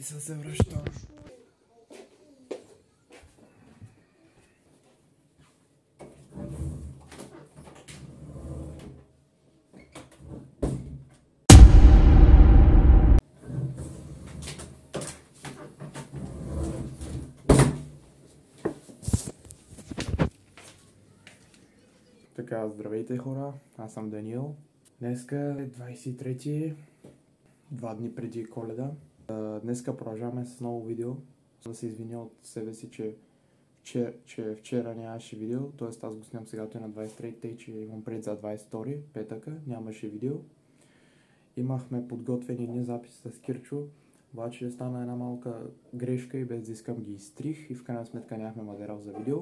се връщам. Така, здравейте хора, аз съм Даниил. Днеска е 23-ти, 2 дни преди Коледа. Днеска продължаваме с ново видео. Да се извиня от себе си, че вчера нямаше видео, т.е. аз го снимам сега на 23-ти и че имам пред за 22-ри, петъка, нямаше видео. Имахме подготвени едни записи с Кирчо, обаче стана една малка грешка и без да искам ги изтрих и в крайна сметка нямахме материал за видео.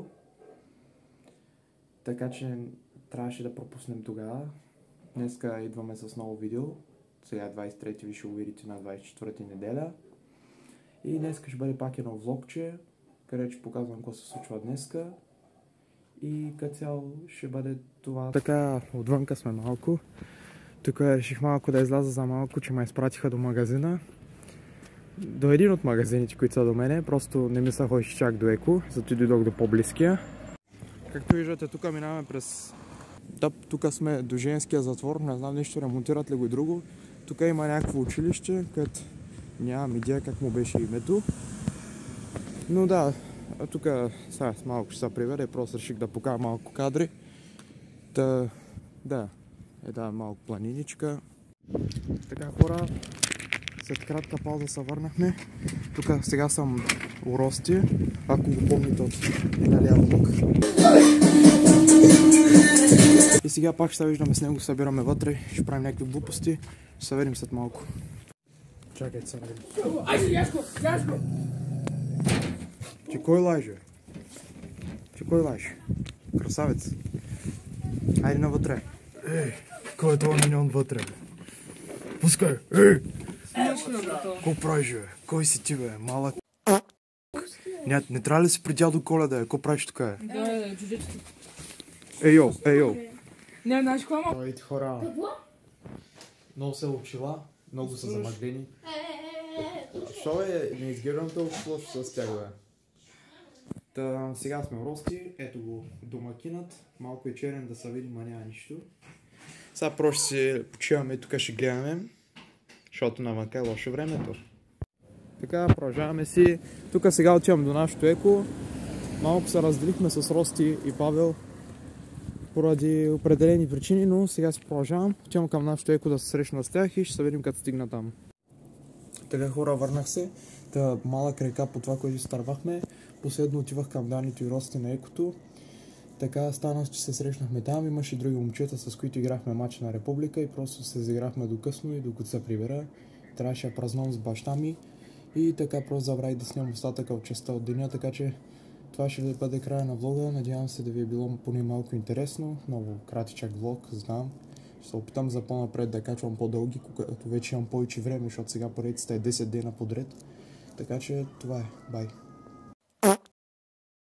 Така че трябваше да пропуснем тогава. Днеска идваме с ново видео. Сега 23-ти ви ще го видите на 24-ти неделя. И днеска ще бъде пак едно влогче, където ще показвам какво се случва днеска. И като цяло ще бъде това. Така, отвънка сме малко. Тук реших малко да изляза за малко, че ме изпратиха до магазина. До един от магазините, които са до мене. Просто не ми се ходиш чак до Еко, зато дойдох до по-близкия. Както виждате, тук минаваме през... Тук сме до женския затвор, не знам нещо ремонтират ли го и друго. Тук има някакво училище, където нямам идея как му беше името. Но да, тук сега малко ще се приведе, просто реших да покажа малко кадри. Да, малко планиничка. Така хора, след кратка пауза се върнахме. Тук сега съм у Рости, ако го помните от миналия влог. И сега пак ще се виждаме с него, събираме вътре, ще правим някакви глупости. Ще се видим след малко. Чакайте се, видим. Яшко! Че кой лаже? Красавец. Хайде навътре. Кой е това миньон вътре? Пускай! Ко правиш, бе? Кой си ти, бе? Малък. Не трябва ли си при дядо Коледа, бе? Ко правиш тук, бе? Да, джуджетски. Ейо! Не, знаеш какво ама? Здравейте хора. Много се очила, много са замъглени. Що бе, не изглеждам толкова лошо с тях, бе. Сега сме в Рости, ето го домакинът. Малко е черен да се видим, а няма нищо. Сега просто си почиваме и тук ще гледаме, защото навънка е лошо времето. Така, продължаваме си. Тук сега отивам до нашото Еко. Малко се разделихме с Рости и Павел поради определени причини, но сега си продължавам. Отивам към нашото Еко да се срещна с тях и ще се видим като стигна там. Така хора, върнах се. Малък река по това, което изтървахме. Последно отивах към Данито и Рости на Екото. Така стана, че се срещнахме там. Имаше други момчета, с които играхме матч на Република и просто се заиграхме до късно и докато се прибера. Трябваше да празнувам с баща ми и така просто забравих да снимам остатъка от частта от деня, така че това ще бъде края на влога. Надявам се да ви е било поне малко интересно. Много кратичък влог, знам. Ще се опитам за по-напред да качвам по-дълги, когато вече имам повече време, защото сега поредицата е 10 дена подред. Така че това е. Бай!